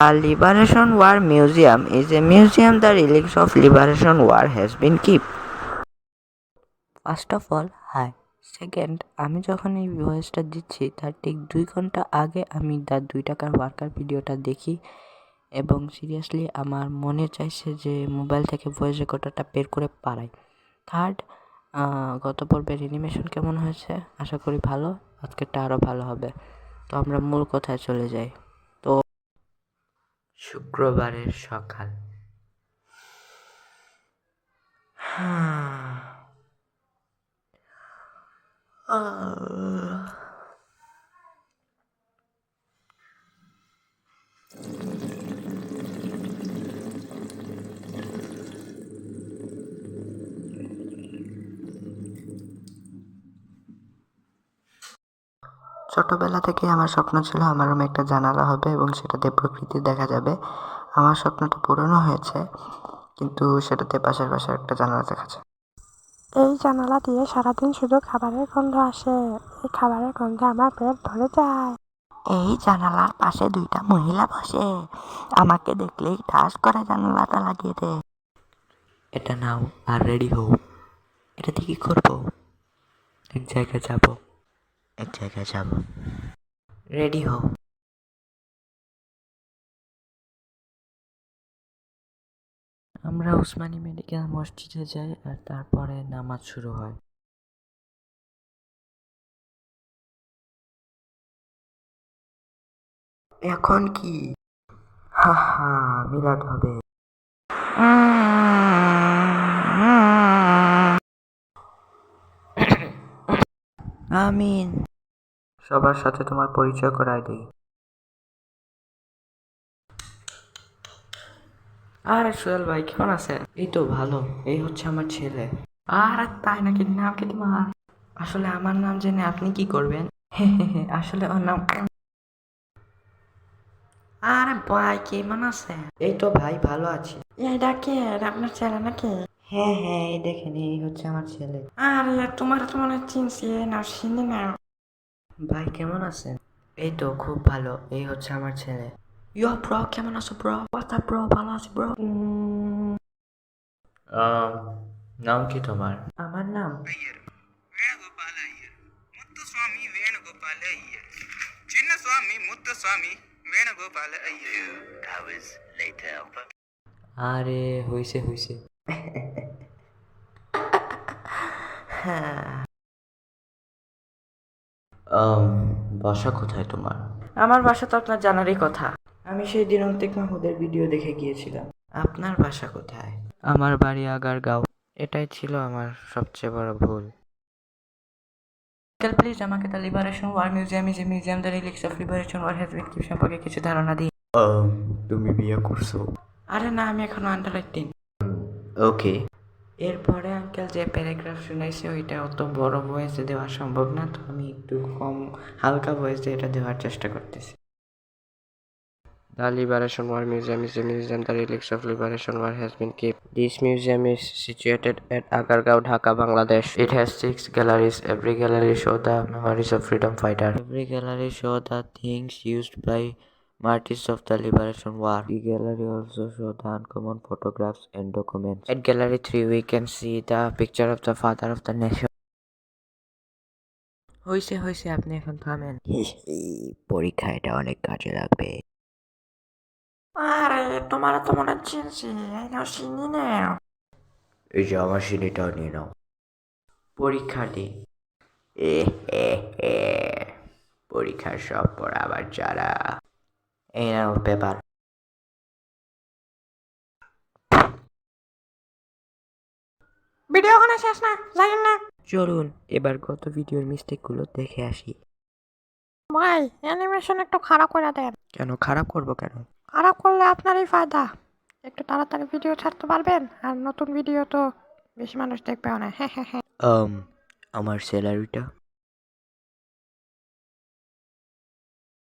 A Liberation War Museum is a museum the relics of Liberation War has been kept. First of all hi. Second, আমি যখন এই ভয়েসটা দিচ্ছি তার ঠিক 2 ঘন্টা আগে আমি তার 2 টাকার ওয়ার্কার ভিডিওটা দেখি এবং সিরিয়াসলি আমার মনে চাইছে যে মোবাইল থেকে ভয়েস রেকর্ডারটা বের করে পারাই। থার্ড, গত পর্বের অ্যানিমেশন কেমন হয়েছে? আশা করি ভালো, আজকেরটা আরও ভালো হবে। তো আমরা মূল কথায় চলে যাই। তো শুক্রবারের সকাল। ছোটবেলা থেকে আমার স্বপ্ন ছিল আমার রুমে একটা জানালা হবে এবং সেটাতে প্রকৃতি দেখা যাবে। আমার স্বপ্নটা পূরণও হয়েছে, কিন্তু সেটাতে পাশের পাশে একটা জানালা দেখা যায়। এই জানালা দিয়ে সারাদিন শুধু খাবারের গন্ধ আসে। এই খাবারের গন্ধে আমার পেট ভরে যায়। এই জানালার পাশে 2টা মহিলা বসে, আমাকে দেখলেই ঠাস করে জানালাটা লাগিয়ে দেয়। এটা নাও আর রেডি হও। এটা দিয়ে কি করবো? এক জায়গায় যাব। রেডি হও। আমরা উসমানী মেডিকেল মসজিদে যাই আর তারপরে নামাজ শুরু হয়। এখন কি? হা হা, মিলাদ হবে। আমিন। সবার সাথে তোমার পরিচয় করায় দেই। আরে সোহেল ভাই, কেমন আছেন? এই তো ভালো। এই হচ্ছে আমার ছেলে। আর তাই নাকি? নাম কি তোমার? আসলে আমার নাম জেনে আপনি কি করবেন? আসলে ওর নাম। আরে ভাই, কেমন আছেন? এই তো ভাই, ভালো আছি। এইটা কে? আপনার ছেলে নাকি? হ্যাঁ হ্যাঁ, এই দেখেন, এই হচ্ছে আমার ছেলে। আরে তোমার তো মনে হয় চিনছি, না চিনি না। ভাই কেমন আছেন? এই তো খুব ভালো। এই হচ্ছে আমার ছেলে। ইয়ো ব্রো, কেমন আছো ব্রো? What's up bro? ভালো আছি ব্রো। নাম কি তোমার? আমার নাম ವೇಣುಗೋಪಾಲ ಅಯ್ಯರ್ ಮುತ್ತುಸ್ವಾಮಿ ವೇಣುಗೋಪಾಲ ಅಯ್ಯರ್ ಚಿನ್ನಸ್ವಾಮಿ ಮುತ್ತುಸ್ವಾಮಿ ವೇಣುಗೋಪಾಲ ಅಯ್ಯರ್ hours later. আরে হইছে। বাসা কোথায় তোমার? আমার বাসা তো আপনার জানারই কথা। আমি সেই দিন অন্তিক মাহমুদের ভিডিও দেখে গিয়েছিলাম। আপনার বাসা কোথায়? আমার বাড়ি আগারগাঁও। এটাই ছিল আমার সবচেয়ে বড় ভুল। প্লিজ আমাকে the liberation war museum the relics of liberation war has been keep সম্পর্কে কিছু ধারণা দিই। তুমি বিয়ে করছো? আরে না, আমি এখনো আন্ডার 18। ওকে। এরপরে আঙ্কেল যে প্যারাগ্রাফ শুনাইছে ওইটা অত বড় ভয়েসে দেওয়া সম্ভব না, তো আমি একটু কম হালকা ভয়েসে এটা দেওয়ার চেষ্টা করতেছি। The Liberation War Museum is a museum the relics of Liberation War has been kept. This museum is situated at Agargaon, Dhaka, Bangladesh. It has 6 galleries. Every gallery show the memories of freedom fighter. Every gallery show the things used by martyrs of the Liberation War. The gallery also show the uncommon photographs and documents. At gallery 3 we can see the picture of the father of the nation. হইছে আপনি এখন থামেন। পরীক্ষা এটা অনেক কাজে লাগবে। আরে তোমার তো মনে হয় চিনছি, এই নাও চিনি না। এই যে আমার সিলিটাও নিয়ে নাও। পরীক্ষার্থী। এ হে হে, পরীক্ষার সব পড়া আবার যারা। এই নাও পেপার। ভিডিও ওখানে শেষ না, জানেন না? চলুন এবার গত ভিডিওর মিস্টেকগুলো দেখে আসি। ভাই অ্যানিমেশন একটু খারাপ করে দেন। কেন খারাপ করবো কেন? খারাপ করলে আপনারই ফায়দা। একটু তাড়াতাড়ি ভিডিও ছাড়তে পারবেন, আর নতুন ভিডিও তো বেশি মানুষ দেখবেও না। হ্যাঁ। আমার স্যালারিটা?